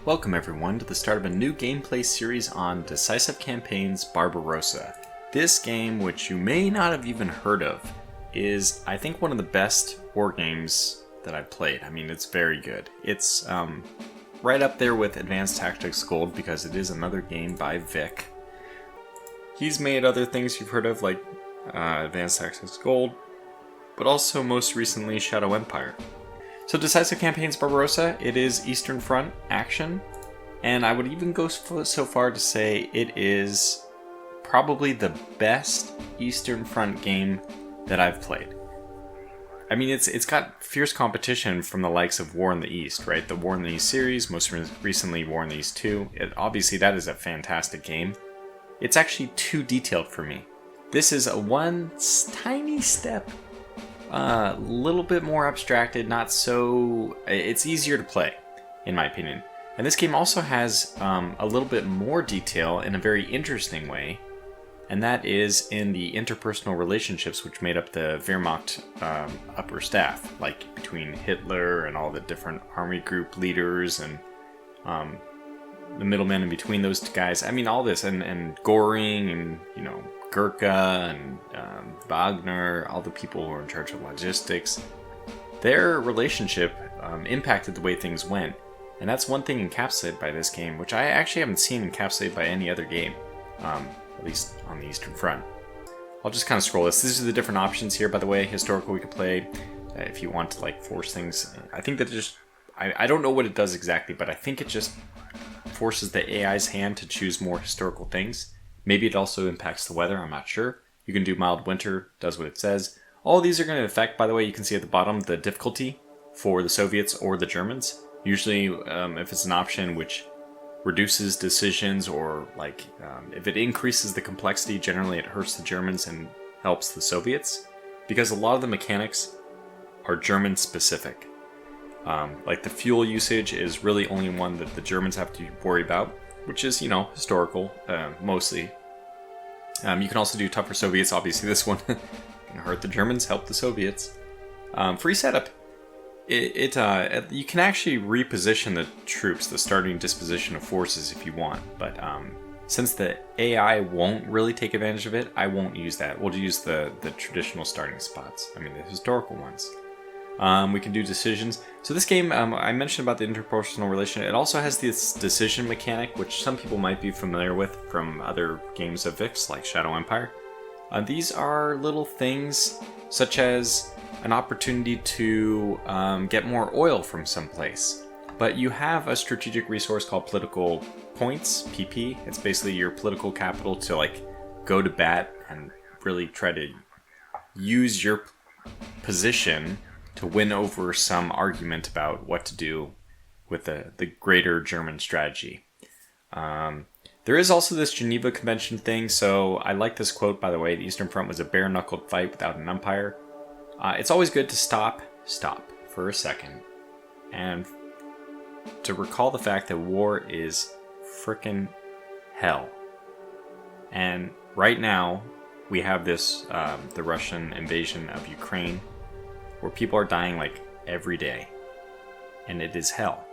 Welcome everyone to the start of a new gameplay series on Decisive Campaigns Barbarossa. This game, which you may not have even heard of, is I think one of the best war games that I've played. I mean, it's very good. It's right up there with Advanced Tactics Gold because it is another game by Vic. He's made other things you've heard of like Advanced Tactics Gold, but also most recently Shadow Empire. So Decisive Campaigns Barbarossa, it is Eastern Front action, and I would even go so far to say it is probably the best Eastern Front game that I've played. I mean, it's got fierce competition from the likes of War in the East, right? The War in the East series, most recently War in the East 2. Obviously, that is a fantastic game. It's actually too detailed for me. This is one tiny step a little bit more abstracted, not so... It's easier to play, in my opinion. And this game also has a little bit more detail in a very interesting way, and that is in the interpersonal relationships which made up the Wehrmacht upper staff, like between Hitler and all the different army group leaders and the middlemen in between those two guys. I mean, all this, and Goring and, you know, Gurkha and Wagner, all the people who are in charge of logistics, their relationship impacted the way things went. And that's one thing encapsulated by this game, which I actually haven't seen encapsulated by any other game, at least on the Eastern Front. I'll just kind of scroll this. These are the different options here, by the way. Historical we could play if you want to like force things. I think that it just... I don't know what it does exactly, but I think it just forces the AI's hand to choose more historical things. Maybe it also impacts the weather, I'm not sure. You can do mild winter, does what it says. All these are going to affect, by the way, you can see at the bottom, the difficulty for the Soviets or the Germans. Usually, if it's an option which reduces decisions or like if it increases the complexity, generally it hurts the Germans and helps the Soviets. Because a lot of the mechanics are German specific. Like the fuel usage is really only one that the Germans have to worry about, which is, you know, historical, mostly. You can also do tougher Soviets. Obviously, this one can hurt the Germans, help the Soviets. Free setup. You can actually reposition the troops, the starting disposition of forces if you want, but since the AI won't really take advantage of it, I won't use that. We'll use the traditional starting spots. I mean, the historical ones. We can do decisions. So this game, I mentioned about the interpersonal relation. It also has this decision mechanic, which some people might be familiar with from other games of Vic's, like Shadow Empire. These are little things such as an opportunity to get more oil from someplace. But you have a strategic resource called political points, PP. It's basically your political capital to like go to bat and really try to use your position to win over some argument about what to do with the greater German strategy. There is also this Geneva Convention thing, so I like this quote, by the way. The Eastern Front was a bare-knuckled fight without an umpire. It's always good to stop for a second, and to recall the fact that war is frickin' hell. And right now, we have this, the Russian invasion of Ukraine, where people are dying like every day, and it is hell.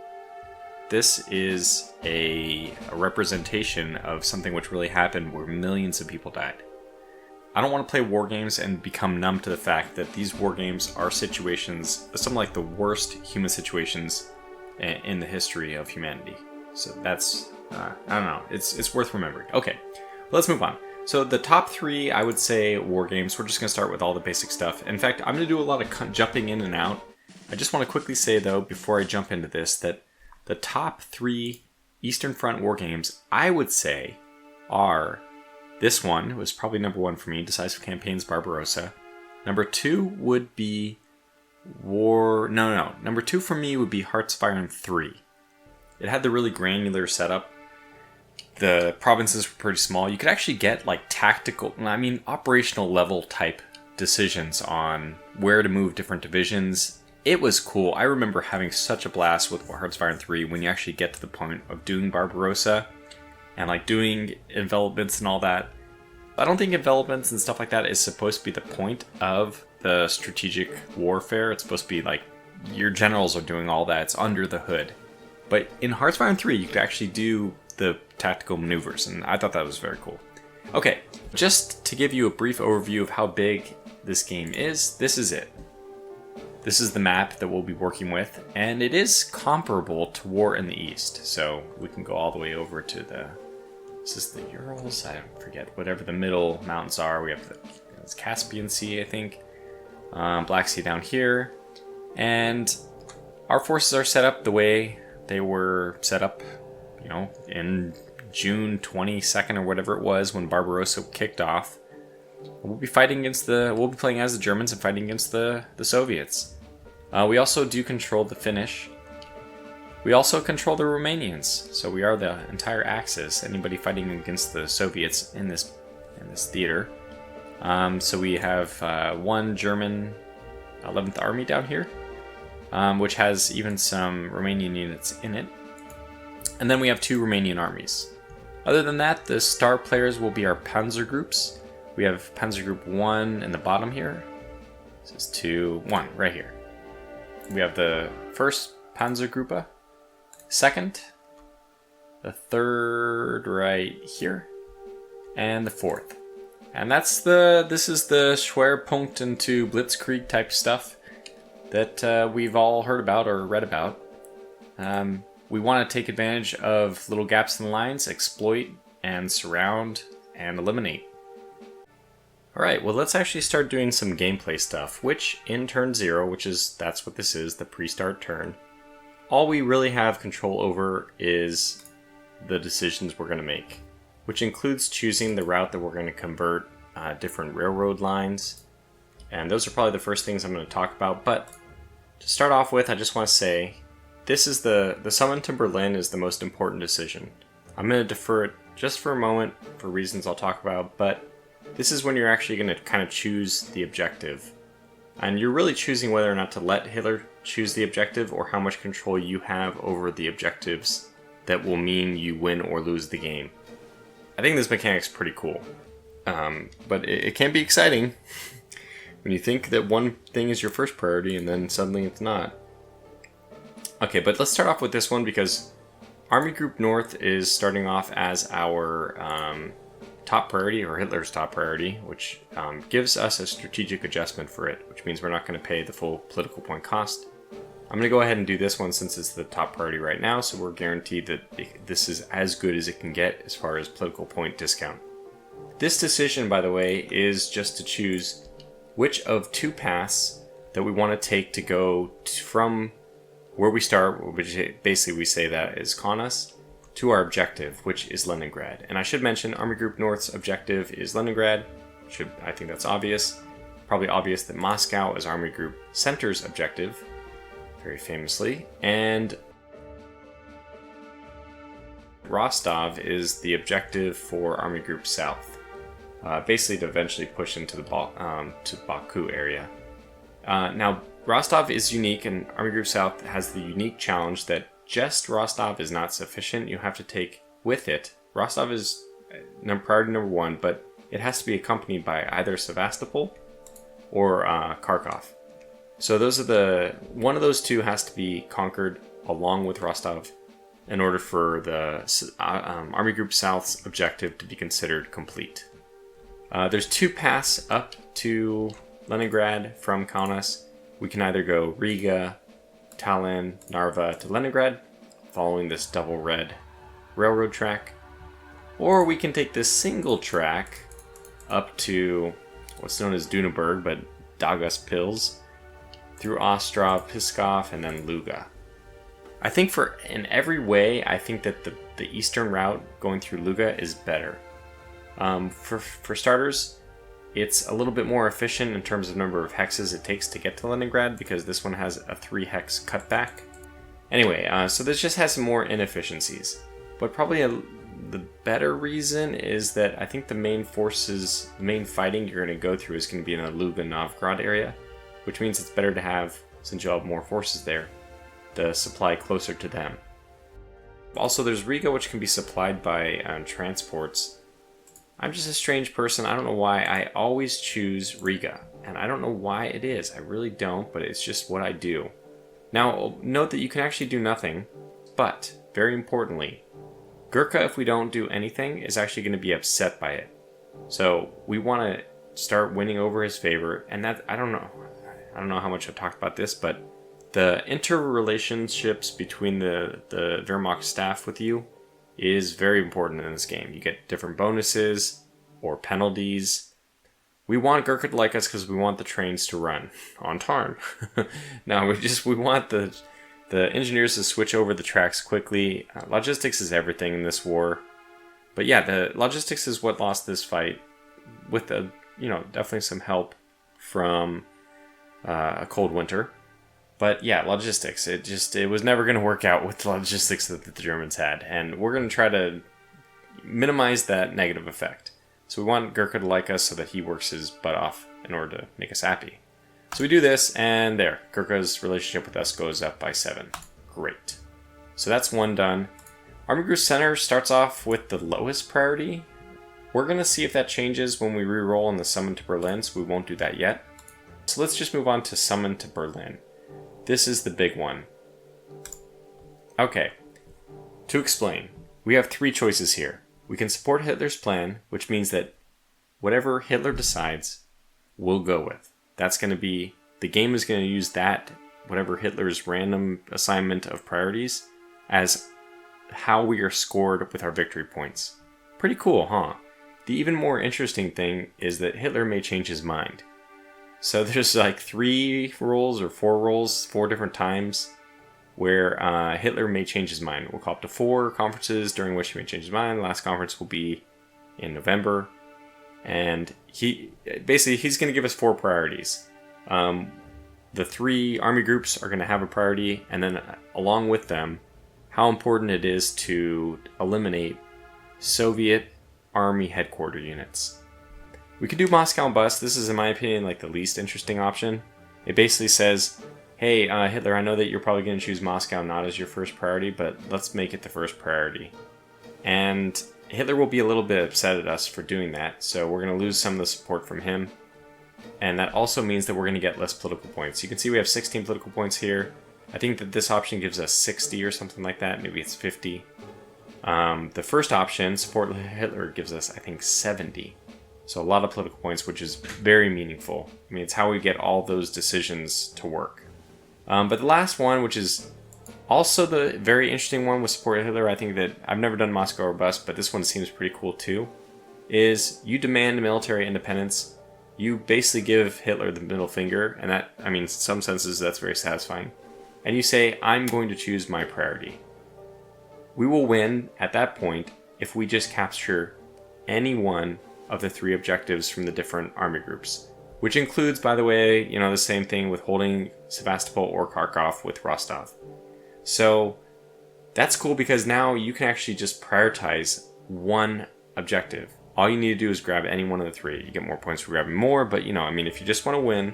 This is a representation of something which really happened where millions of people died. I don't want to play war games and become numb to the fact that these war games are situations, some like the worst human situations in the history of humanity. So that's, I don't know, it's worth remembering. Okay, let's move on. So the top three, I would say, war games. We're just going to start with all the basic stuff. In fact, I'm going to do a lot of jumping in and out. I just want to quickly say, though, before I jump into this, that the top three Eastern Front war games, I would say, are... This one was probably number one for me, Decisive Campaigns Barbarossa. Number two would be Number two for me would be Hearts of Iron 3. It had the really granular setup. The provinces were pretty small. You could actually get like operational level type decisions on where to move different divisions. It was cool. I remember having such a blast with Hearts of Iron 3 when you actually get to the point of doing Barbarossa and like doing envelopments and all that. I don't think envelopments and stuff like that is supposed to be the point of the strategic warfare. It's supposed to be like your generals are doing all that. It's under the hood. But in Hearthfire 3, you could actually do the tactical maneuvers, and I thought that was very cool. Okay, just to give you a brief overview of how big this game is, this is it. This is the map that we'll be working with, and it is comparable to War in the East. So we can go all the way over to this is the Urals? I forget, whatever the middle mountains are. We have the Caspian Sea, I think. Black Sea down here. And our forces are set up the way they were set up, in June 22nd or whatever it was when Barbarossa kicked off. We'll be playing as the Germans and fighting against the Soviets. We also do control the Finnish. We also control the Romanians, so we are the entire Axis. Anybody fighting against the Soviets in this theater. So we have one German 11th Army down here, which has even some Romanian units in it. And then we have 2 Romanian armies. Other than that, the star players will be our Panzer groups. We have Panzer Group 1 in the bottom here. This is 2, 1 right here. We have the first Panzer Gruppe, second, the third right here, and the fourth. And this is the Schwerpunkt into Blitzkrieg type stuff that we've all heard about or read about. We want to take advantage of little gaps in the lines, exploit and surround and eliminate. Alright, well let's actually start doing some gameplay stuff, which in turn 0, that's what this is, the pre-start turn, all we really have control over is the decisions we're going to make, which includes choosing the route that we're going to convert different railroad lines, and those are probably the first things I'm going to talk about. But to start off with, I just want to say, this is the summon to Berlin is the most important decision. I'm going to defer it just for a moment for reasons I'll talk about, but this is when you're actually going to kind of choose the objective. And you're really choosing whether or not to let Hitler choose the objective or how much control you have over the objectives that will mean you win or lose the game. I think this mechanic's pretty cool. But it can be exciting when you think that one thing is your first priority and then suddenly it's not. Okay, but let's start off with this one because Army Group North is starting off as our top priority, or Hitler's top priority, which gives us a strategic adjustment for it, which means we're not going to pay the full political point cost. I'm going to go ahead and do this one since it's the top priority right now, so we're guaranteed that this is as good as it can get as far as political point discount. This decision, by the way, is just to choose which of 2 paths that we want to take to go from where we start, which basically we say that is Kaunas, to our objective, which is Leningrad. And I should mention, Army Group North's objective is Leningrad. I think that's obvious. Probably obvious that Moscow is Army Group Center's objective, very famously. And Rostov is the objective for Army Group South, basically to eventually push into the to Baku area. Now, Rostov is unique, and Army Group South has the unique challenge that just Rostov is not sufficient. You have to take with it. Rostov is priority number 1, but it has to be accompanied by either Sevastopol or Kharkov. So one of those 2 has to be conquered along with Rostov in order for the Army Group South's objective to be considered complete. There's 2 paths up to Leningrad from Kaunas. We can either go Riga, Tallinn, Narva to Leningrad, following this double red railroad track. Or we can take this single track up to what's known as Dunaburg, but Daugavpils, through Ostrov, Pskov, and then Luga. I think in every way, I think that the eastern route going through Luga is better. For starters, it's a little bit more efficient in terms of number of hexes it takes to get to Leningrad, because this one has a 3 hex cutback. Anyway, so this just has some more inefficiencies. But probably the better reason is that I think the main fighting you're going to go through is going to be in the Luga-Novgorod area, which means it's better to have, since you'll have more forces there, the supply closer to them. Also, there's Riga, which can be supplied by transports. I'm just a strange person. I don't know why. I always choose Riga, and I don't know why it is. I really don't, but it's just what I do. Now, note that you can actually do nothing, But, very importantly, Gurkha, if we don't do anything, is actually going to be upset by it. So we want to start winning over his favor, and that, I don't know how much I've talked about this, but the interrelationships between the Wehrmacht staff with you is very important in this game. You get different bonuses or penalties. We want Gurkha to like us because we want the trains to run on time. No, we want the engineers to switch over the tracks quickly. Logistics is everything in this war. But yeah, the logistics is what lost this fight, with definitely some help from a cold winter. But yeah, logistics, it was never going to work out with the logistics that the Germans had, and we're going to try to minimize that negative effect. So we want Gurkha to like us so that he works his butt off in order to make us happy. So we do this, and there, Gurkha's relationship with us goes up by 7. Great. So that's one done. Army Group Center starts off with the lowest priority. We're going to see if that changes when we re-roll on the Summon to Berlin, so we won't do that yet. So let's just move on to Summon to Berlin. This is the big one. Okay, to explain, we have 3 choices here. We can support Hitler's plan, which means that whatever Hitler decides, we'll go with. That's going to be, the game is going to use that, whatever Hitler's random assignment of priorities, as how we are scored with our victory points. Pretty cool, huh? The even more interesting thing is that Hitler may change his mind. So there's like 3 rolls or 4 rolls, 4 different times where Hitler may change his mind. We'll call up to 4 conferences during which he may change his mind. The last conference will be in November. And he's going to give us 4 priorities. The 3 army groups are going to have a priority, and then along with them, how important it is to eliminate Soviet army headquarters units. We could do Moscow and bust. This is, in my opinion, like the least interesting option. It basically says, hey, Hitler, I know that you're probably going to choose Moscow not as your first priority, but let's make it the first priority. And Hitler will be a little bit upset at us for doing that, so we're going to lose some of the support from him. And that also means that we're going to get less political points. You can see we have 16 political points here. I think that this option gives us 60 or something like that. Maybe it's 50. The first option, support Hitler, gives us, I think, 70. So a lot of political points, which is very meaningful. I mean, it's how we get all those decisions to work. But the last one, which is also the very interesting one with support Hitler, I think that I've never done Moscow or bust, but this one seems pretty cool too, is you demand military independence. You basically give Hitler the middle finger, and that, I mean, in some senses, that's very satisfying. And you say, I'm going to choose my priority. We will win at that point if we just capture any one of the 3 objectives from the different army groups, which includes, by the way, the same thing with holding Sevastopol or Kharkov with Rostov. So that's cool because now you can actually just prioritize one objective. All you need to do is grab any one of the 3. You get more points for grabbing more, but if you just want to win,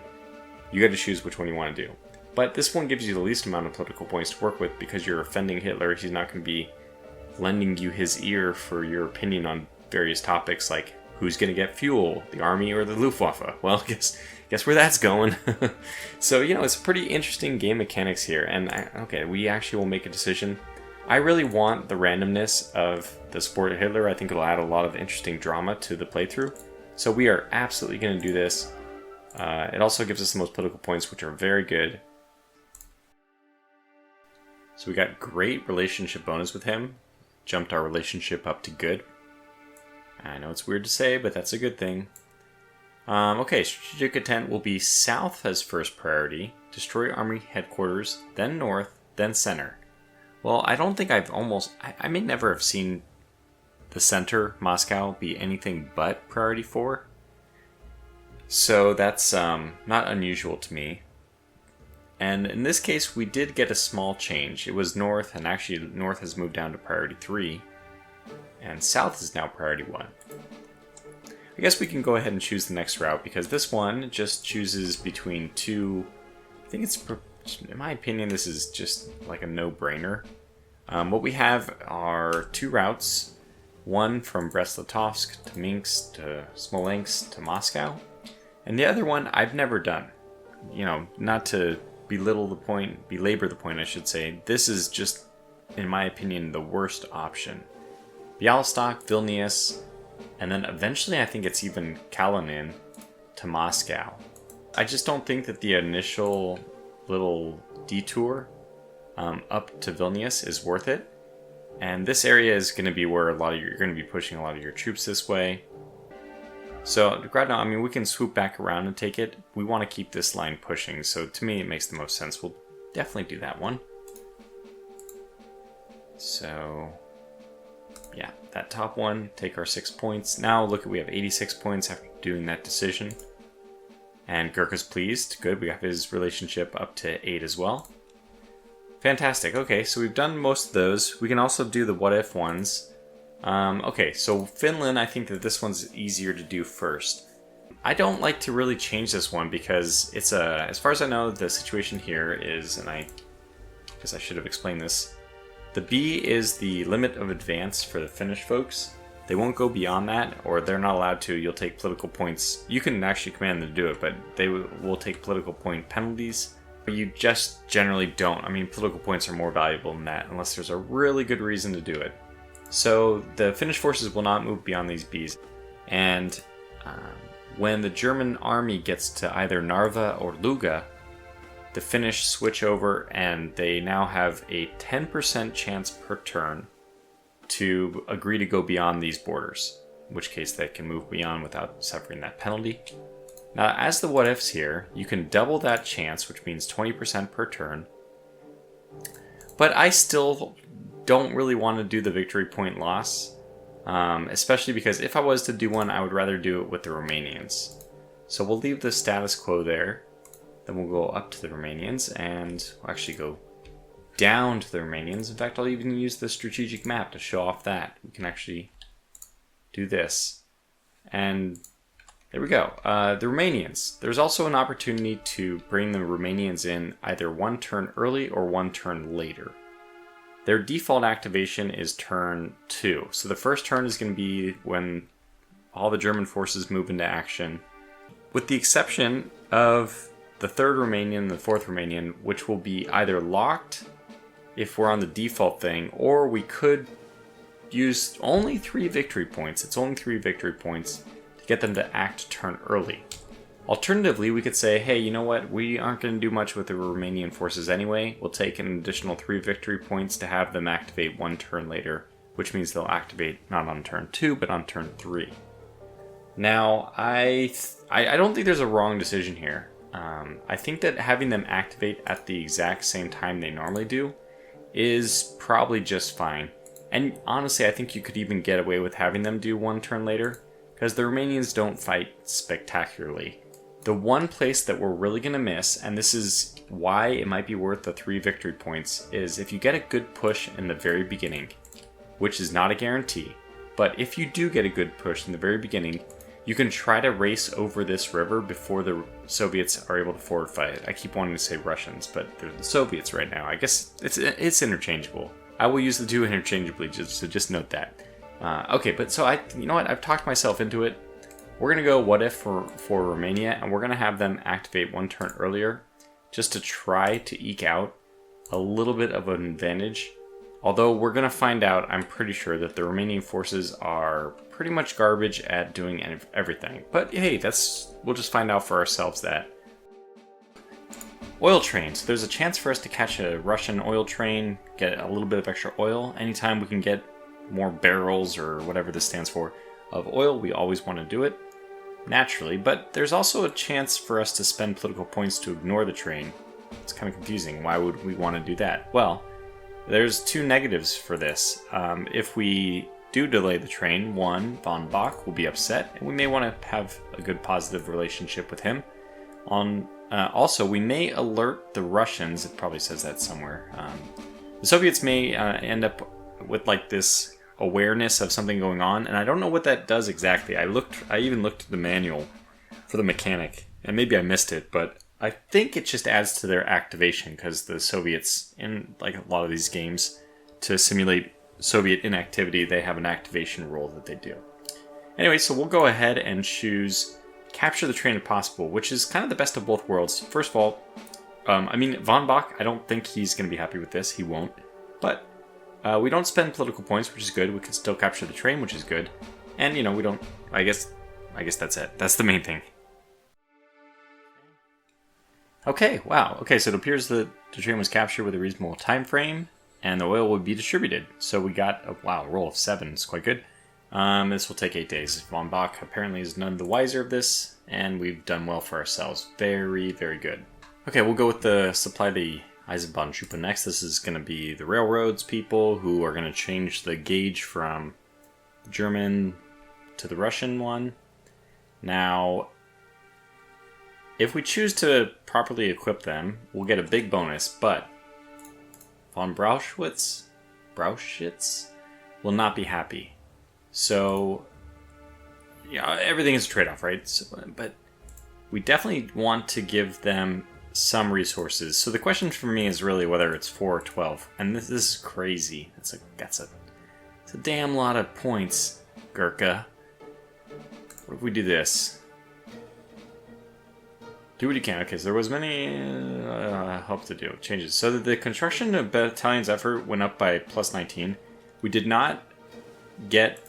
you got to choose which one you want to do. But this one gives you the least amount of political points to work with because you're offending Hitler. He's not going to be lending you his ear for your opinion on various topics like who's going to get fuel, the army or the Luftwaffe? Well, guess where that's going. So, it's a pretty interesting game mechanics here. And, we actually will make a decision. I really want the randomness of the support of Hitler. I think it'll add a lot of interesting drama to the playthrough. So we are absolutely going to do this. It also gives us the most political points, which are very good. So we got great relationship bonus with him. Jumped our relationship up to good. I know it's weird to say, but that's a good thing. Strategic intent will be south as first priority. Destroy army headquarters, then north, then center. Well, I don't think I may never have seen the center, Moscow, be anything but priority 4. So that's not unusual to me. And in this case, we did get a small change. It was north, and actually north has moved down to priority 3. And south is now priority 1. I guess we can go ahead and choose the next route because this one just chooses between 2. I think it's, in my opinion, this is just like a no-brainer. What we have are 2 routes. One from Brest-Litovsk to Minsk to Smolensk to Moscow. And the other one I've never done. Not to belabor the point, I should say. This is just in my opinion, the worst option. Bialystok, Vilnius, and then eventually I think it's even Kalinin to Moscow. I just don't think that the initial little detour up to Vilnius is worth it. And this area is going to be where you're going to be pushing a lot of your troops this way. So right now, I mean, we can swoop back around and take it. We want to keep this line pushing, so to me it makes the most sense. We'll definitely do that one. So yeah, that top one, take our 6 points. Now look, we have 86 points after doing that decision. And Gurkha's pleased. Good, we have his relationship up to 8 as well. Fantastic. Okay, so we've done most of those. We can also do the what if ones. Okay, so Finland, I think that this one's easier to do first. I don't like to really change this one because it's as far as I know, the situation here is, and I guess I should have explained this, the B is the limit of advance for the Finnish folks. They won't go beyond that, or they're not allowed to. You'll take political points. You can actually command them to do it, but they will take political point penalties. You just generally don't. I mean, political points are more valuable than that, unless there's a really good reason to do it. So the Finnish forces will not move beyond these Bs. And when the German army gets to either Narva or Luga, the Finnish switch over and they now have a 10% chance per turn to agree to go beyond these borders, in which case they can move beyond without suffering that penalty. Now, as the what ifs here, you can double that chance, which means 20% per turn. But I still don't really want to do the victory point loss, especially because if I was to do one, I would rather do it with the Romanians. So we'll leave the status quo there. Then we'll go up to the Romanians, and we'll actually go down to the Romanians. In fact, I'll even use the strategic map to show off that. We can actually do this. And there we go. The Romanians. There's also an opportunity to bring the Romanians in either one turn early or one turn later. Their default activation is turn 2. So the first turn is going to be when all the German forces move into action, with the exception of the 3rd Romanian and the 4th Romanian, which will be either locked if we're on the default thing, or we could use only 3 victory points. It's only 3 victory points to get them to act turn early. Alternatively, we could say, hey, you know what? We aren't going to do much with the Romanian forces anyway. We'll take an additional 3 victory points to have them activate one turn later, which means they'll activate not on turn 2, but on turn 3. Now, I don't think there's a wrong decision here. I think that having them activate at the exact same time they normally do is probably just fine. And honestly, I think you could even get away with having them do one turn later, because the Romanians don't fight spectacularly. The one place that we're really going to miss, and this is why it might be worth the 3 victory points, is if you get a good push in the very beginning, which is not a guarantee, but if you do get a good push in the very beginning, you can try to race over this river before the Soviets are able to fortify it. I keep wanting to say Russians, but they're the Soviets right now. I guess it's interchangeable. I will use the two interchangeably, so just note that. Okay, but so you know what? I've talked myself into it. We're going to go what if for Romania, and we're going to have them activate one turn earlier, just to try to eke out a little bit of an advantage. Although we're going to find out, I'm pretty sure, that the Romanian forces are pretty much garbage at doing everything. But hey, we'll just find out for ourselves that. Oil trains. There's a chance for us to catch a Russian oil train, get a little bit of extra oil. Anytime we can get more barrels, or whatever this stands for, of oil, we always want to do it, naturally. But there's also a chance for us to spend political points to ignore the train. It's kind of confusing. Why would we want to do that? Well, there's 2 negatives for this. If we do delay the train, one, von Bock will be upset, and we may want to have a good positive relationship with him. Also, we may alert the Russians. It probably says that somewhere. The Soviets may end up with like this awareness of something going on, and I don't know what that does exactly. I even looked at the manual for the mechanic, and maybe I missed it, but I think it just adds to their activation, because the Soviets, in like a lot of these games, to simulate Soviet inactivity, they have an activation rule that they do. Anyway, so we'll go ahead and choose capture the train if possible, which is kind of the best of both worlds. First of all, von Bock, I don't think he's going to be happy with this. He won't. But We don't spend political points, which is good. We can still capture the train, which is good. And, you know, we don't... I guess that's it. That's the main thing. Okay, wow. Okay, so it appears that the train was captured with a reasonable time frame, and the oil will be distributed. So we got a roll of 7. It's quite good. This will take 8 days. Von Bach apparently is none the wiser of this, and we've done well for ourselves. Very, very good. Okay, we'll go with the supply the Eisenbahntruppe next. This is going to be the railroads people who are going to change the gauge from German to the Russian one. Now, if we choose to properly equip them, we'll get a big bonus, but von Brauchitz will not be happy. So, yeah, everything is a trade-off, right? So, but we definitely want to give them some resources. So the question for me is really whether it's 4 or 12. And this is crazy. It's a damn lot of points, Gurkha. What if we do this? Do what you can. Okay, so there was many help to do changes. So the construction of battalion's effort went up by plus 19. We did not get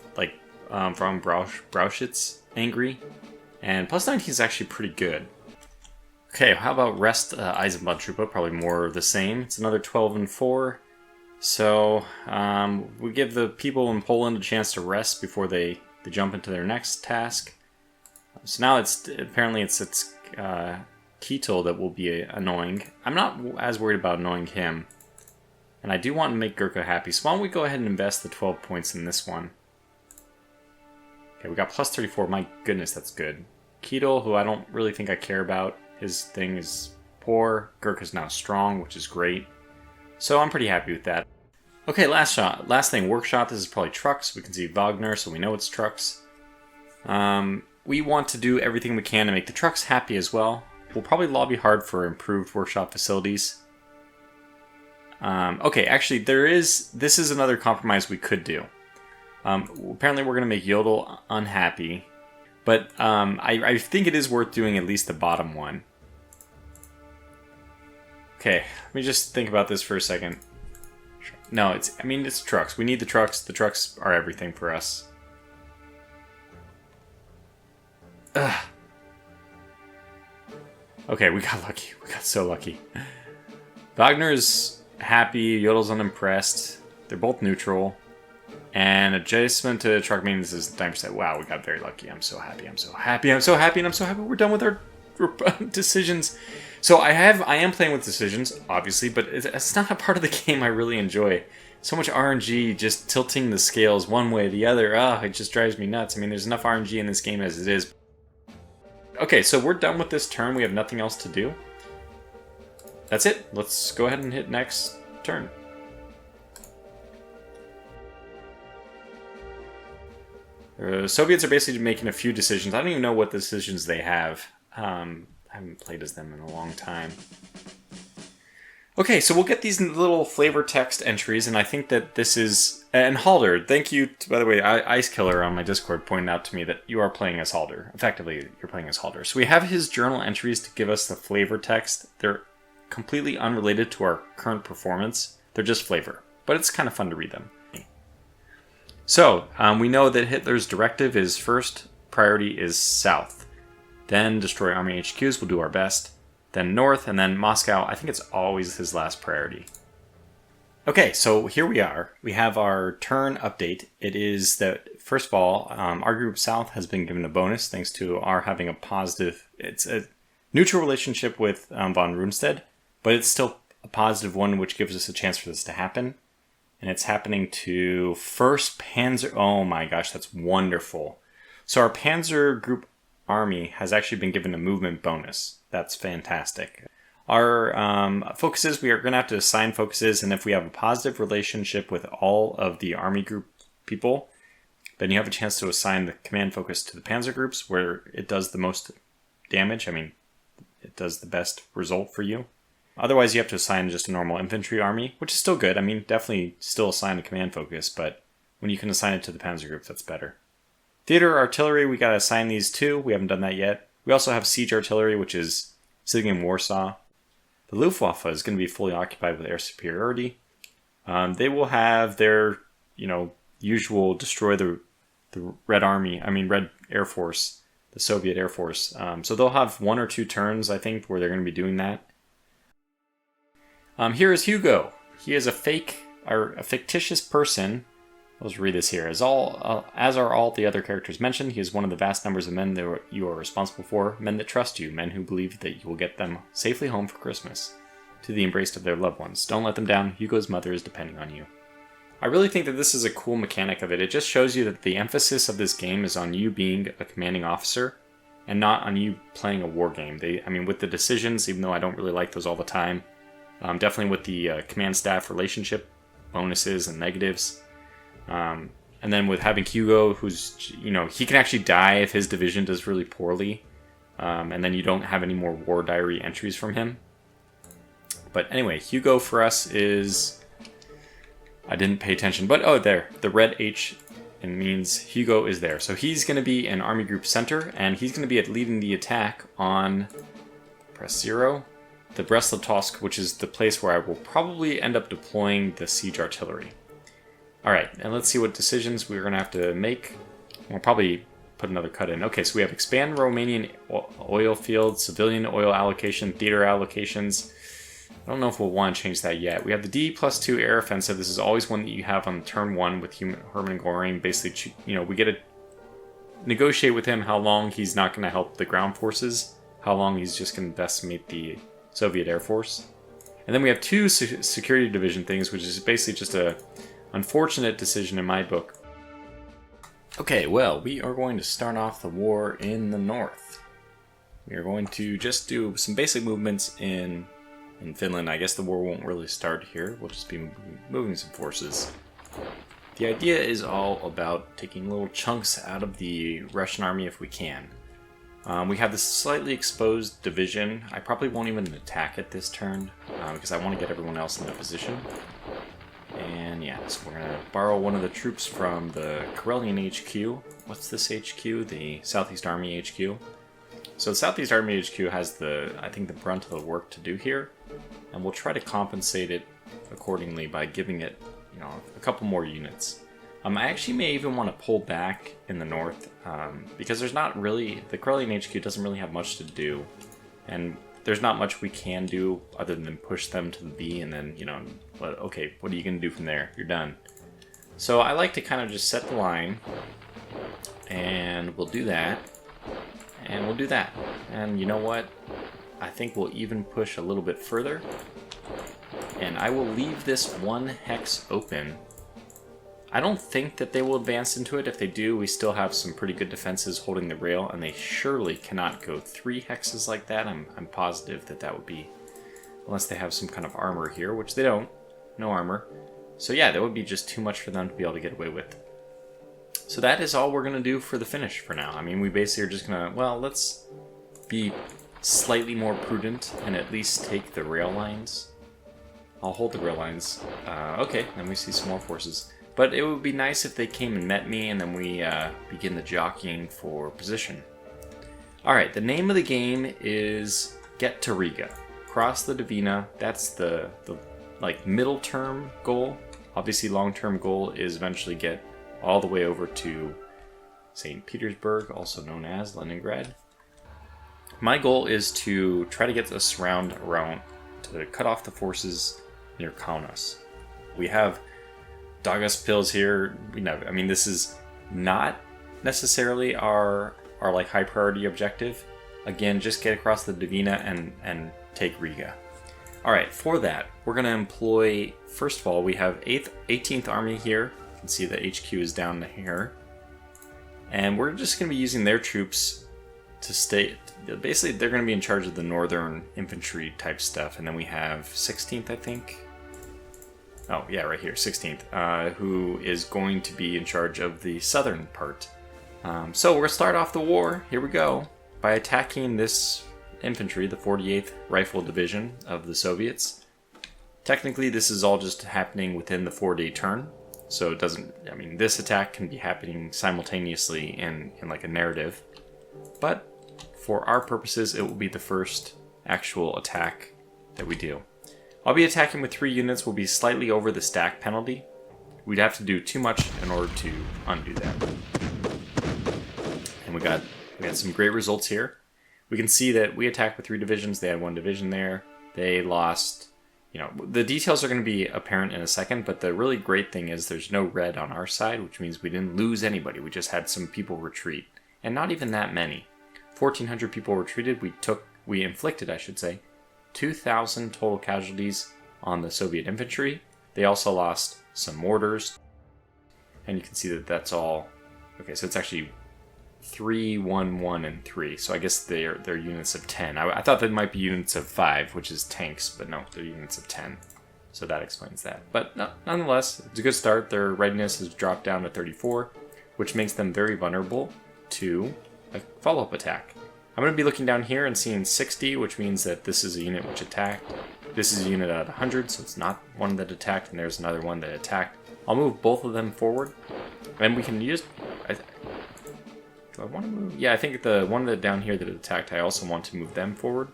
from Brauchitz angry, and plus 19 is actually pretty good. Okay, how about rest Eisenbahntruppe? Probably more of the same. It's another 12 and 4. So we give the people in Poland a chance to rest before they jump into their next task. So now it's Keitel that will be annoying. I'm not as worried about annoying him, and I do want to make Gurkha happy. So why don't we go ahead and invest the 12 points in this one? Okay, we got plus 34. My goodness, that's good. Keitel, who I don't really think I care about. His thing is poor. Gurkha's now strong, which is great. So I'm pretty happy with that. Okay, last thing, workshop. This is probably trucks. We can see Wagner, so we know it's trucks. We want to do everything we can to make the trucks happy as well. We'll probably lobby hard for improved workshop facilities. Okay, actually, this is another compromise we could do. Apparently we're going to make Yodel unhappy, but I think it is worth doing at least the bottom one. Okay, let me just think about this for a second. No, it's trucks. We need the trucks. The trucks are everything for us. Ugh. Okay, we got lucky. We got so lucky. Wagner's happy. Yodel's unimpressed. They're both neutral. And adjustment to truck maintenance is 9%. Wow, we got very lucky. I'm so happy. I'm so happy. I'm so happy. And I'm so happy we're done with our decisions. So I am playing with decisions, obviously, but it's not a part of the game I really enjoy. So much RNG just tilting the scales one way or the other. It just drives me nuts. I mean, there's enough RNG in this game as it is. Okay, so we're done with this turn. We have nothing else to do. That's it. Let's go ahead and hit next turn. Soviets are basically making a few decisions. I don't even know what decisions they have. I haven't played as them in a long time. Okay, so we'll get these little flavor text entries, and I think that this is... And Halder, thank you, by the way, Ice Killer on my Discord pointed out to me that you are playing as Halder. Effectively, you're playing as Halder. So we have his journal entries to give us the flavor text. They're completely unrelated to our current performance. They're just flavor, but it's kind of fun to read them. So, we know that Hitler's directive is first priority is south. Then destroy army HQs, we'll do our best. Then north, and then Moscow. I think it's always his last priority. Okay, so here we are. We have our turn update. It is that, first of all, our group south has been given a bonus thanks to our having a positive... It's a neutral relationship with von Rundstedt, but it's still a positive one, which gives us a chance for this to happen. And it's happening to 1st Panzer... Oh my gosh, that's wonderful. So our Panzer group army has actually been given a movement bonus. That's fantastic. Our focuses, we are going to have to assign focuses, and if we have a positive relationship with all of the army group people, then you have a chance to assign the command focus to the Panzer groups, where it does the most damage. I mean, it does the best result for you. Otherwise, you have to assign just a normal infantry army, which is still good. I mean, definitely still assign a command focus, but when you can assign it to the Panzer groups, that's better. Theater artillery, we got to assign these too. We haven't done that yet. We also have siege artillery, which is sitting in Warsaw. The Luftwaffe is going to be fully occupied with air superiority. They will have their, usual destroy the Red Army, Red Air Force, the Soviet Air Force. So they'll have 1 or 2 turns, I think, where they're going to be doing that. Here is Hugo. He is a fictitious person. Let's read this here. As are all the other characters mentioned, he is one of the vast numbers of men that you are responsible for, men that trust you, men who believe that you will get them safely home for Christmas, to the embrace of their loved ones. Don't let them down. Hugo's mother is depending on you. I really think that this is a cool mechanic of it. It just shows you that the emphasis of this game is on you being a commanding officer and not on you playing a war game. With the decisions, even though I don't really like those all the time, definitely with the command staff relationship, bonuses and negatives. And then with having Hugo, who's, he can actually die if his division does really poorly. And then you don't have any more war diary entries from him. But anyway, Hugo for us is... I didn't pay attention, but there. The red H means Hugo is there. So he's going to be an Army Group Center, and he's going to be leading the attack on... Press 0. The Brest-Litovsk, which is the place where I will probably end up deploying the siege artillery. Alright, and let's see what decisions we're going to have to make. We'll probably put another cut in. Okay, so we have expand Romanian oil field, civilian oil allocation, theater allocations. I don't know if we'll want to change that yet. We have the D+2 air offensive. This is always one that you have on turn 1 with Hermann Göring. Basically, we get to negotiate with him how long he's not going to help the ground forces, how long he's just going to decimate the Soviet Air Force. And then we have 2 security division things, which is basically just a unfortunate decision in my book. Okay, well, we are going to start off the war in the north. We are going to just do some basic movements in Finland. I guess the war won't really start here. We'll just be moving some forces. The idea is all about taking little chunks out of the Russian army if we can. We have this slightly exposed division. I probably won't even attack it this turn because I want to get everyone else in the position. And yeah, so we're going to borrow one of the troops from the Karelian HQ. What's this HQ? The Southeast Army HQ. So the Southeast Army HQ has I think the brunt of the work to do here. And we'll try to compensate it accordingly by giving it, a couple more units. I actually may even want to pull back in the north because there's not really, the Karelian HQ doesn't really have much to do. And there's not much we can do other than push them to the B and then, okay, what are you going to do from there? You're done. So I like to kind of just set the line, and we'll do that, and we'll do that. And you know what? I think we'll even push a little bit further, and I will leave this 1 hex open. I don't think that they will advance into it. If they do, we still have some pretty good defenses holding the rail, and they surely cannot go 3 hexes like that. I'm positive that would be, unless they have some kind of armor here, which they don't. No armor. So yeah, that would be just too much for them to be able to get away with. So that is all we're going to do for the finish for now. We basically are just going to, let's be slightly more prudent and at least take the rail lines. I'll hold the rail lines. Okay, then we see some more forces. But it would be nice if they came and met me, and then we begin the jockeying for position. Alright, the name of the game is Get to Riga. Cross the Dvina. That's the middle term goal. Obviously, long term goal is eventually get all the way over to St. Petersburg, also known as Leningrad. My goal is to try to get us around to cut off the forces near Kaunas. We have Daugaspils here. This is not necessarily our high priority objective. Again, just get across the Dvina and take Riga. Alright, for that, we're going to employ, first of all, we have 18th Army here. You can see the HQ is down here. And we're just going to be using their troops to stay. Basically, they're going to be in charge of the northern infantry type stuff. And then we have 16th, I think. Oh, yeah, right here, 16th, who is going to be in charge of the southern part. So we're going to start off the war, here we go, by attacking this infantry, the 48th Rifle Division of the Soviets. Technically, this is all just happening within the 4-day turn, so it doesn't, this attack can be happening simultaneously in like a narrative, but for our purposes, it will be the first actual attack that we do. I'll be attacking with 3 units. We'll be slightly over the stack penalty. We'd have to do too much in order to undo that. And we got some great results here. We can see that we attacked with 3 divisions. They had 1 division there. They lost, the details are going to be apparent in a second, but the really great thing is there's no red on our side, which means we didn't lose anybody. We just had some people retreat, and not even that many. 1,400 people retreated. We inflicted, 2,000 total casualties on the Soviet infantry. They also lost some mortars, and you can see that that's all. Okay, so it's actually 3, 1, 1, and 3. So I guess they're units of 10. I thought they might be units of 5, which is tanks, but no, they're units of 10. So that explains that. But no, nonetheless, it's a good start. Their readiness has dropped down to 34, which makes them very vulnerable to a follow-up attack. I'm going to be looking down here and seeing 60, which means that this is a unit which attacked. This is a unit at 100, so it's not one that attacked, and there's another one that attacked. I'll move both of them forward, and we can use... Do I want to move? Yeah, I think the one that down here that attacked, I also want to move them forward.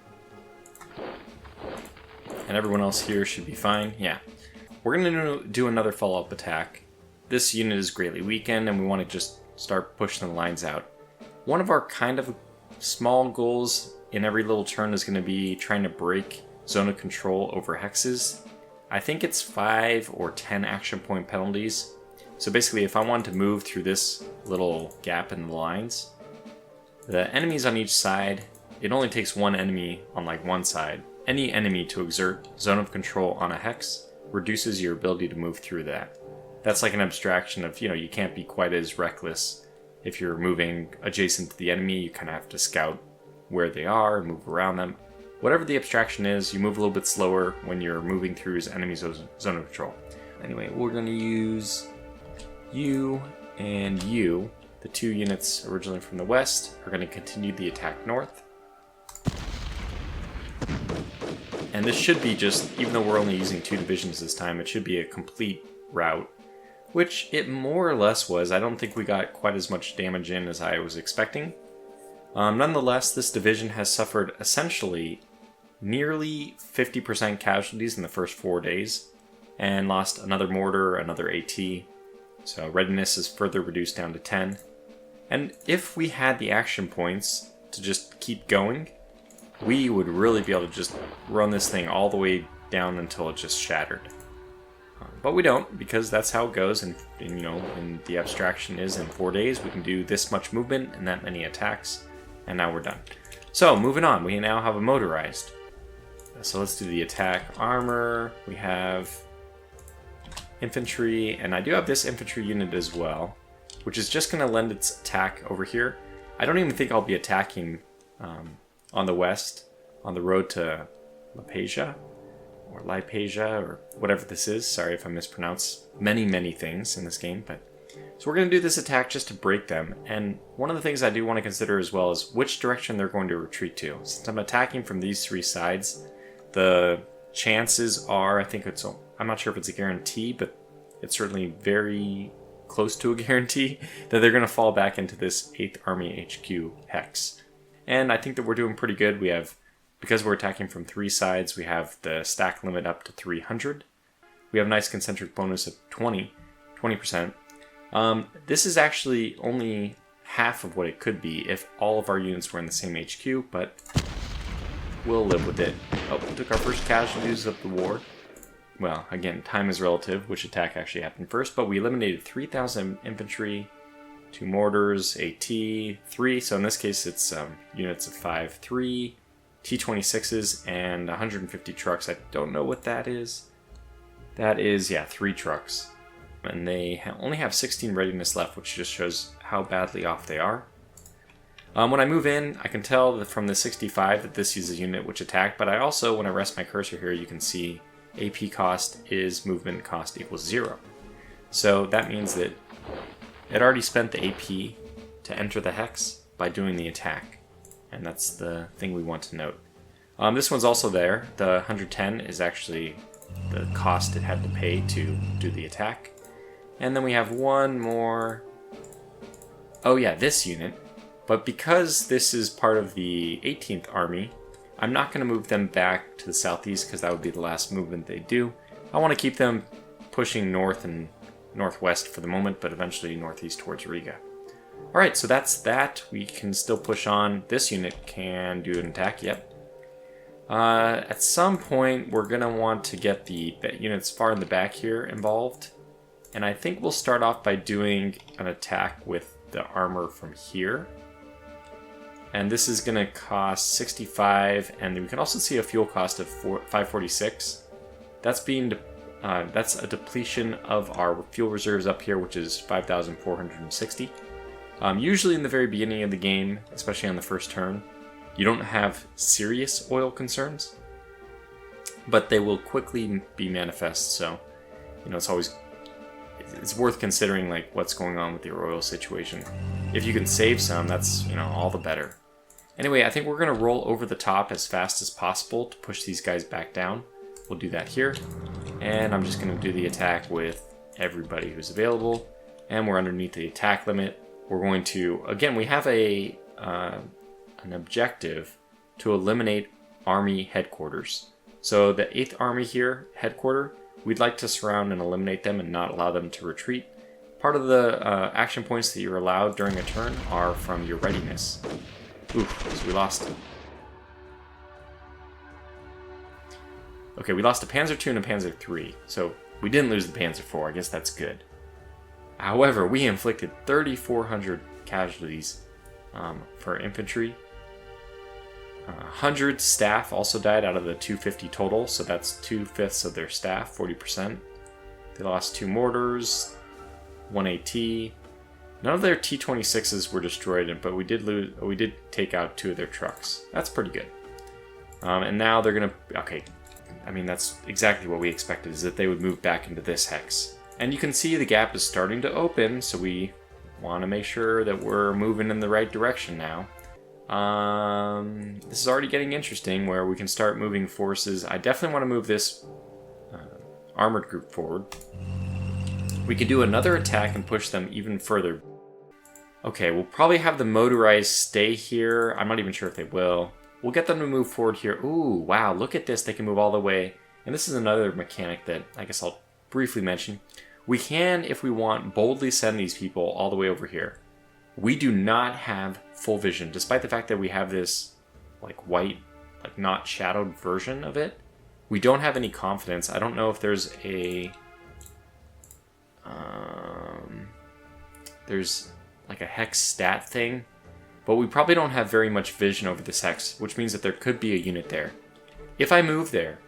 And everyone else here should be fine. Yeah. We're going to do another follow-up attack. This unit is greatly weakened, and we want to just start pushing the lines out. One of our kind of small goals in every little turn is going to be trying to break zone of control over hexes. I think it's 5 or 10 action point penalties. So basically, if I wanted to move through this little gap in the lines, the enemies on each side, it only takes one enemy on one side. Any enemy to exert zone of control on a hex reduces your ability to move through that. That's like an abstraction of, you can't be quite as reckless. If you're moving adjacent to the enemy, you kind of have to scout where they are and move around them. Whatever the abstraction is, you move a little bit slower when you're moving through his enemy's zone of control. Anyway, we're going to use you and you. The 2 units originally from the west are going to continue the attack north. And this should be just, even though we're only using 2 divisions this time, it should be a complete rout. Which it more or less was. I don't think we got quite as much damage in as I was expecting. Nonetheless, this division has suffered essentially nearly 50% casualties in the first 4 days, and lost another mortar, another AT, so readiness is further reduced down to 10. And if we had the action points to just keep going, we would really be able to just run this thing all the way down until it just shattered. But we don't, because that's how it goes, and the abstraction is in 4 days we can do this much movement and that many attacks, and now we're done. So, moving on, we now have a motorized. So let's do the attack armor. We have infantry, and I do have this infantry unit as well, which is just going to lend its attack over here. I don't even think I'll be attacking on the west, on the road to Lipasia, or Lipasia, or whatever this is. Sorry if I mispronounce many things in this game, but so we're going to do this attack just to break them. And one of the things I do want to consider as well is which direction they're going to retreat to. Since I'm attacking from these 3 sides, the chances are, I'm not sure if it's a guarantee, but it's certainly very close to a guarantee that they're going to fall back into this 8th Army HQ hex. And I think that we're doing pretty good. We have, because we're attacking from 3 sides, we have the stack limit up to 300. We have a nice concentric bonus of 20%. This is actually only half of what it could be if all of our units were in the same HQ, but we'll live with it. Oh, we took our first casualties of the war. Well, again, time is relative, which attack actually happened first, but we eliminated 3,000 infantry, 2 mortars, AT, 3, so in this case it's units of 5, 3 T-26s, and 150 trucks. I don't know what that is. That is, 3 trucks. And they only have 16 readiness left, which just shows how badly off they are. When I move in, I can tell that from the 65 that this is a unit which attacked, but I also, when I rest my cursor here, you can see AP cost is movement cost equals 0. So that means that it already spent the AP to enter the hex by doing the attack. And that's the thing we want to note. This one's also there. The 110 is actually the cost it had to pay to do the attack. And then we have one more. Oh yeah, this unit. But because this is part of the 18th Army, I'm not going to move them back to the southeast because that would be the last movement they do. I want to keep them pushing north and northwest for the moment, but eventually northeast towards Riga. Alright, so that's that. We can still push on. This unit can do an attack, yep. At some point, we're going to want to get the units far in the back here involved. And I think we'll start off by doing an attack with the armor from here. And this is going to cost 65, and we can also see a fuel cost of 546. That's a depletion of our fuel reserves up here, which is 5,460. Usually in the very beginning of the game, especially on the first turn, you don't have serious oil concerns, but they will quickly be manifest. So, it's worth considering like what's going on with your oil situation. If you can save some, that's all the better. Anyway, I think we're going to roll over the top as fast as possible to push these guys back down. We'll do that here, and I'm just going to do the attack with everybody who's available, and we're underneath the attack limit. We're going to, again, we have an objective to eliminate army headquarters. So the 8th Army here, headquarter, we'd like to surround and eliminate them and not allow them to retreat. Part of the action points that you're allowed during a turn are from your readiness. Oof, so we lost. Okay, we lost a Panzer II and a Panzer III, so we didn't lose the Panzer IV. I guess that's good. However, we inflicted 3,400 casualties for infantry. 100 staff also died out of the 250 total, so that's 2/5 of their staff, 40%. They lost 2 mortars, 1 AT. None of their T-26s were destroyed, but we did take out 2 of their trucks. That's pretty good. And now they're gonna, okay, I mean that's exactly what we expected, is that they would move back into this hex. And you can see the gap is starting to open, so we want to make sure that we're moving in the right direction now. This is already getting interesting, where we can start moving forces. I definitely want to move this armored group forward. We could do another attack and push them even further. Okay, we'll probably have the motorized stay here. I'm not even sure if they will. We'll get them to move forward here. Ooh, wow, look at this. They can move all the way. And this is another mechanic that I guess I'll briefly mention. We can, if we want, boldly send these people all the way over here. We do not have full vision, despite the fact that we have this like white, like not shadowed version of it. We don't have any confidence. I don't know if there's like a hex stat thing, but we probably don't have very much vision over this hex, which means that there could be a unit there. If I move there,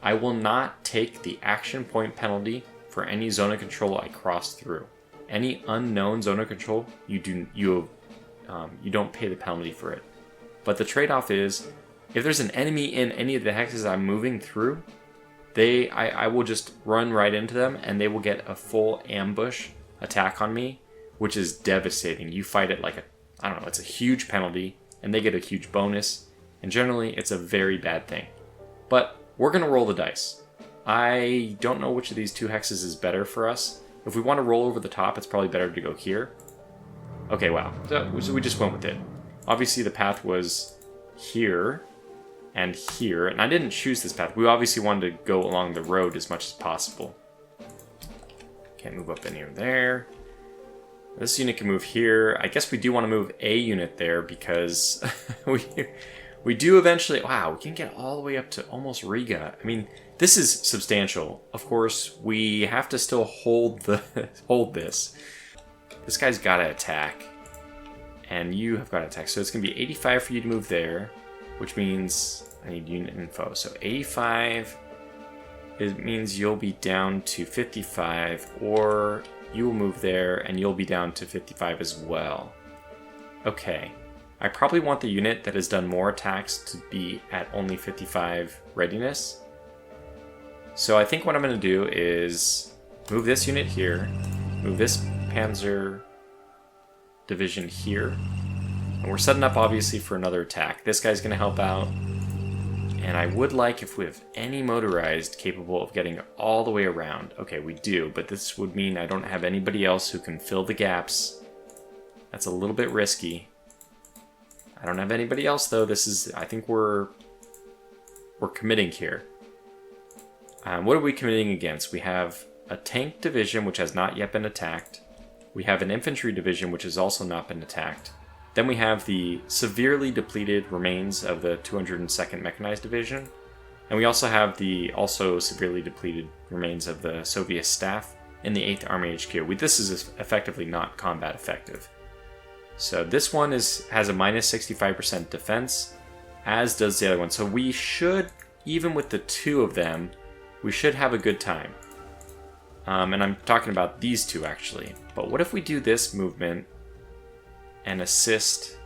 I will not take the action point penalty for any zone of control I cross through. Any unknown zone of control, you don't pay the penalty for it. But the trade-off is, if there's an enemy in any of the hexes I'm moving through, I will just run right into them, and they will get a full ambush attack on me, which is devastating. You fight it like it's a huge penalty, and they get a huge bonus, and generally it's a very bad thing. But we're going to roll the dice. I don't know which of these 2 hexes is better for us. If we want to roll over the top, it's probably better to go here. Okay, wow. So we just went with it. Obviously, the path was here and here, and I didn't choose this path. We obviously wanted to go along the road as much as possible. Can't move up any of there. This unit can move here. I guess we do want to move a unit there because we do eventually... Wow, we can get all the way up to almost Riga. I mean, this is substantial. Of course, we have to still hold this. This guy's got to attack, and you have got to attack. So it's going to be 85 for you to move there, which means I need unit info. So 85, it means you'll be down to 55, or you will move there and you'll be down to 55 as well. Okay, I probably want the unit that has done more attacks to be at only 55 readiness. So I think what I'm going to do is move this unit here, move this Panzer division here, and we're setting up obviously for another attack. This guy's going to help out, and I would like if we have any motorized capable of getting all the way around. Okay, we do, but this would mean I don't have anybody else who can fill the gaps. That's a little bit risky. I don't have anybody else though. I think we're we're committing here. What are we committing against? We have a tank division, which has not yet been attacked. We have an infantry division, which has also not been attacked. Then we have the severely depleted remains of the 202nd Mechanized Division. And we also have the also severely depleted remains of the Soviet staff in the 8th Army HQ. This is effectively not combat effective. So this one has a minus 65% defense, as does the other one. So we should, even with the two of them, we should have a good time. And I'm talking about these two actually. But what if we do this movement and assist?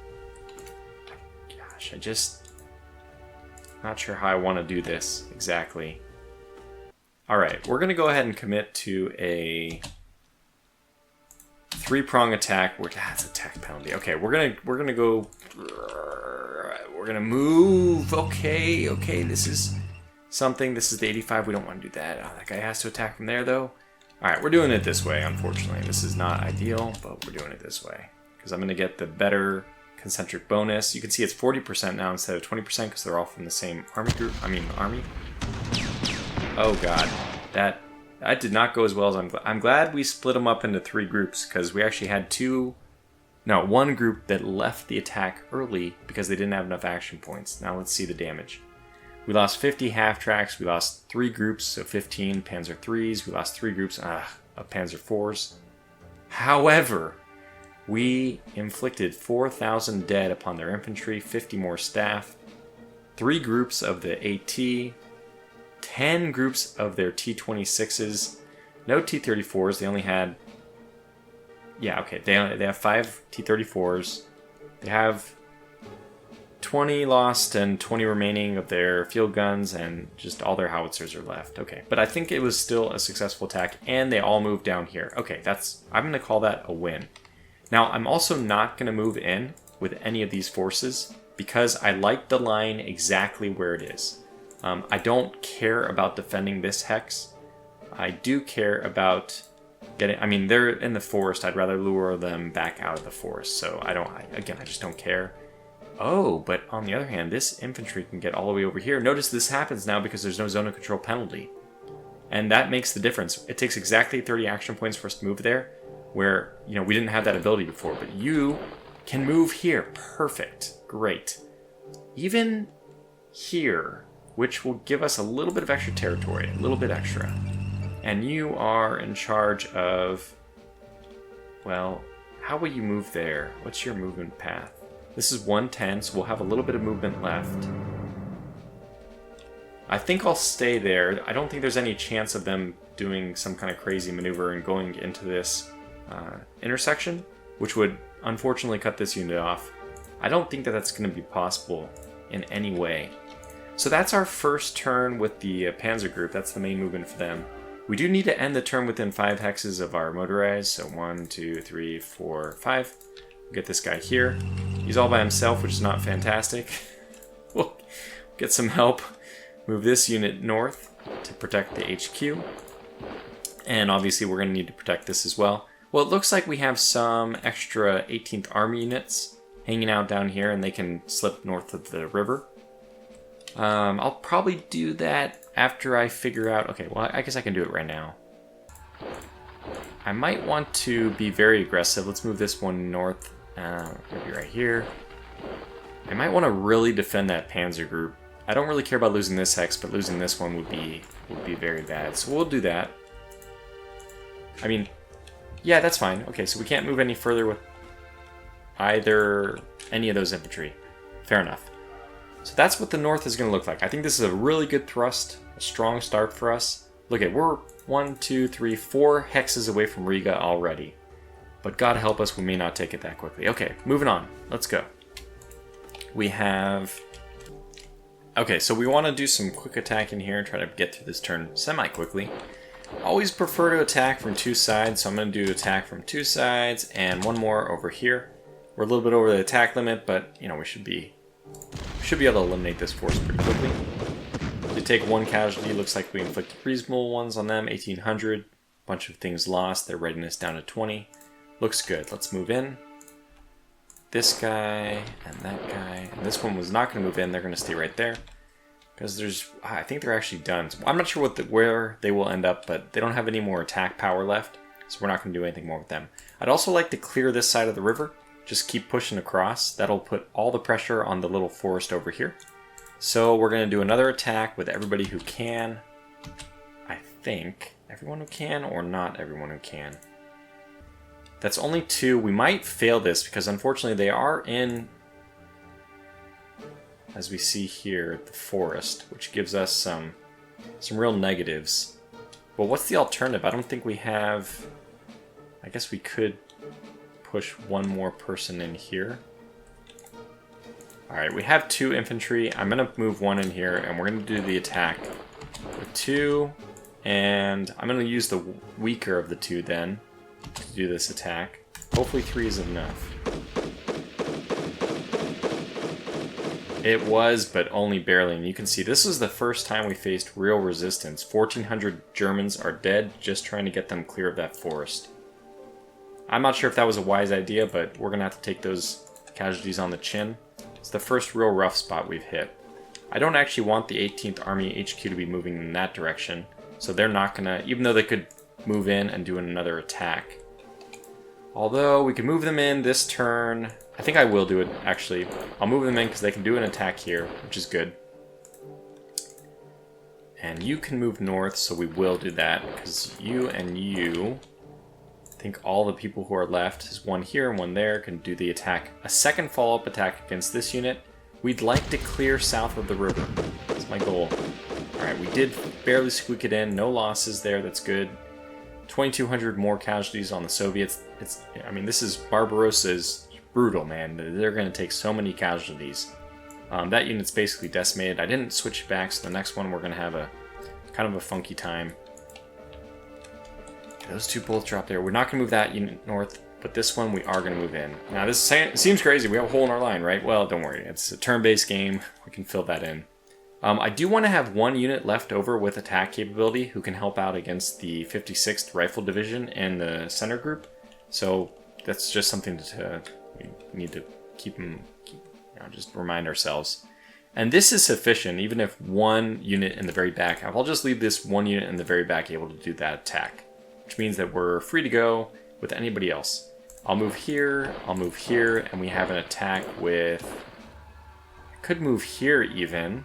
Gosh, not sure how I want to do this exactly. Alright, we're going to go ahead and commit to a 3-prong attack. That's attack penalty. Okay, we're gonna go. We're gonna move. Okay, this is something. This is the 85. We don't want to do that. Oh, that guy has to attack from there though. All right, we're doing it this way. Unfortunately, this is not ideal, but we're doing it this way because I'm gonna get the better concentric bonus. You can see it's 40% now instead of 20% because they're all from the same army group. army. Oh god, that did not go as well as I'm glad we split them up into 3 groups because we actually had one group that left the attack early because they didn't have enough action points. Now let's see the damage. We lost 50 half-tracks, we lost 3 groups, so 15 Panzer 3s, we lost 3 groups of Panzer 4s. However, we inflicted 4,000 dead upon their infantry, 50 more staff, 3 groups of the AT, 10 groups of their T-26s, no T-34s, they only had... Yeah, okay, they have 5 T-34s, they have 20 lost and 20 remaining of their field guns, and just all their howitzers are left. Okay, but I think it was still a successful attack, and they all moved down here. Okay, I'm going to call that a win. Now, I'm also not going to move in with any of these forces, because I like the line exactly where it is. I don't care about defending this hex. I do care about getting... they're in the forest. I'd rather lure them back out of the forest, so I just don't care. Oh, but on the other hand, this infantry can get all the way over here. Notice this happens now because there's no zone of control penalty. And that makes the difference. It takes exactly 30 action points for us to move there, where, we didn't have that ability before. But you can move here. Perfect. Great. Even here, which will give us a little bit of extra territory, a little bit extra. And you are in charge of... Well, how will you move there? What's your movement path? This is 110, so we'll have a little bit of movement left. I think I'll stay there. I don't think there's any chance of them doing some kind of crazy maneuver and going into this intersection, which would unfortunately cut this unit off. I don't think that that's going to be possible in any way. So that's our first turn with the Panzer group. That's the main movement for them. We do need to end the turn within 5 hexes of our motorized, so 1, 2, 3, 4, 5. We'll get this guy here. He's all by himself, which is not fantastic. We'll get some help. Move this unit north to protect the HQ. And obviously we're going to need to protect this as well. Well, it looks like we have some extra 18th Army units hanging out down here, and they can slip north of the river. I'll probably do that after I figure out... Okay, well, I guess I can do it right now. I might want to be very aggressive. Let's move this one north. Maybe right here. I might want to really defend that Panzer group. I don't really care about losing this hex, but losing this one would be very bad. So we'll do that. Yeah, that's fine. Okay, so we can't move any further with any of those infantry. Fair enough. So that's what the north is going to look like. I think this is a really good thrust, a strong start for us. Look at, we're 1, 2, 3, 4 hexes away from Riga already. But God help us, we may not take it that quickly. Okay, moving on. Let's go. We have... Okay, so we want to do some quick attack in here and try to get through this turn semi-quickly. Always prefer to attack from 2 sides, so I'm going to do attack from 2 sides and one more over here. We're a little bit over the attack limit, but we should be able to eliminate this force pretty quickly. We take 1 casualty. Looks like we inflicted reasonable ones on them. 1,800. Bunch of things lost. Their readiness down to 20. Looks good. Let's move in. This guy and that guy. And this one was not going to move in. They're going to stay right there. Because I think they're actually done. So I'm not sure where they will end up, but they don't have any more attack power left. So we're not going to do anything more with them. I'd also like to clear this side of the river. Just keep pushing across. That'll put all the pressure on the little forest over here. So we're going to do another attack with everybody who can. I think. Everyone who can or not everyone who can. That's only 2. We might fail this because unfortunately they are in, as we see here, the forest, which gives us some real negatives. But what's the alternative? I don't think we have... I guess we could push one more person in here. Alright, we have 2 infantry. I'm going to move 1 in here, and we're going to do the attack with 2. And I'm going to use the weaker of the 2 then to do this attack. Hopefully 3 is enough. It was, but only barely. And you can see this is the first time we faced real resistance. 1,400 Germans are dead just trying to get them clear of that forest. I'm not sure if that was a wise idea, but we're going to have to take those casualties on the chin. It's the first real rough spot we've hit. I don't actually want the 18th Army HQ to be moving in that direction, so they're not going to, even though they could move in and do another attack. Although we can move them in this turn. I think I will do it, actually. I'll move them in because they can do an attack here, which is good. And you can move north, so we will do that, because you and you... I think all the people who are left, is 1 here and 1 there, can do the attack. A second follow-up attack against this unit. We'd like to clear south of the river. That's my goal. Alright, we did barely squeak it in. No losses there, that's good. 2,200 more casualties on the Soviets. I mean, this is... Barbarossa is brutal, man. They're going to take so many casualties. That unit's basically decimated. I didn't switch back, so the next one we're going to have a kind of a funky time. Those 2 both drop there. We're not going to move that unit north, but this one we are going to move in. Now, this seems crazy. We have a hole in our line, right? Well, don't worry. It's a turn-based game. We can fill that in. I do want to have 1 unit left over with attack capability who can help out against the 56th Rifle Division and the center group. So that's just something we need to just remind ourselves. And this is sufficient, even if 1 unit in the very back. I'll just leave this 1 unit in the very back able to do that attack. Which means that we're free to go with anybody else. I'll move here, and we have an attack with... I could move here even.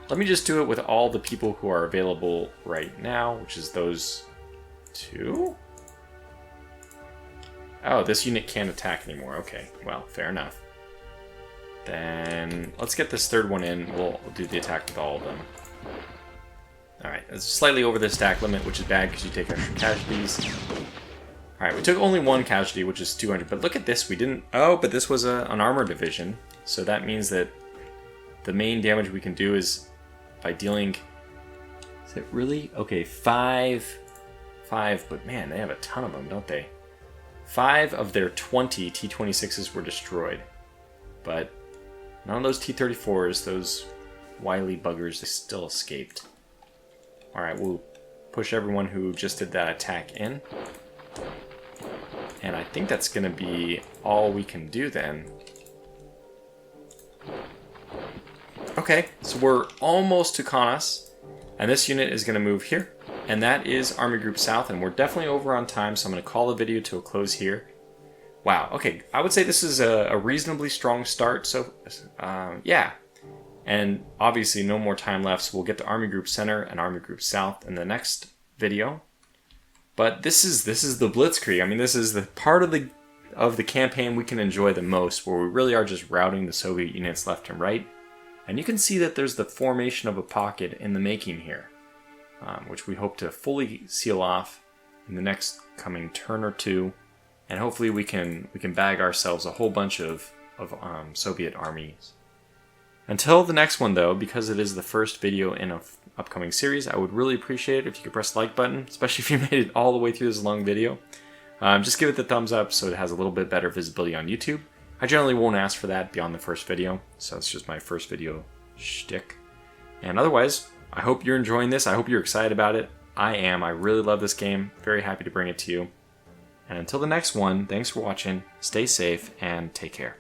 Let me just do it with all the people who are available right now, which is those 2? Oh, this unit can't attack anymore. Okay, well, fair enough. Then let's get this 3rd one in. We'll do the attack with all of them. Alright, it's slightly over the stack limit, which is bad because you take extra casualties. Alright, we took only 1 casualty, which is 200, but look at this, we didn't... Oh, but this was an armor division, so that means that the main damage we can do is by dealing... Is it really? Okay, 5, but man, they have a ton of them, don't they? 5 of their 20 T-26s were destroyed, but none of those T-34s, those wily buggers, they still escaped. Alright, we'll push everyone who just did that attack in. And I think that's going to be all we can do then. Okay, so we're almost to Kaunas. And this unit is going to move here. And that is Army Group South, and we're definitely over on time, so I'm going to call the video to a close here. Wow, okay, I would say this is a reasonably strong start, so yeah. And obviously no more time left, so we'll get to Army Group Center and Army Group South in the next video. But this is the Blitzkrieg. I mean, this is the part of the campaign we can enjoy the most, where we really are just routing the Soviet units left and right. And you can see that there's the formation of a pocket in the making here, which we hope to fully seal off in the next coming turn or 2. And hopefully we can bag ourselves a whole bunch of Soviet armies. Until the next one, though, because it is the first video in an upcoming series, I would really appreciate it if you could press the like button, especially if you made it all the way through this long video. Just give it the thumbs up so it has a little bit better visibility on YouTube. I generally won't ask for that beyond the first video, so it's just my first video shtick. And otherwise, I hope you're enjoying this. I hope you're excited about it. I am. I really love this game. Very happy to bring it to you. And until the next one, thanks for watching, stay safe, and take care.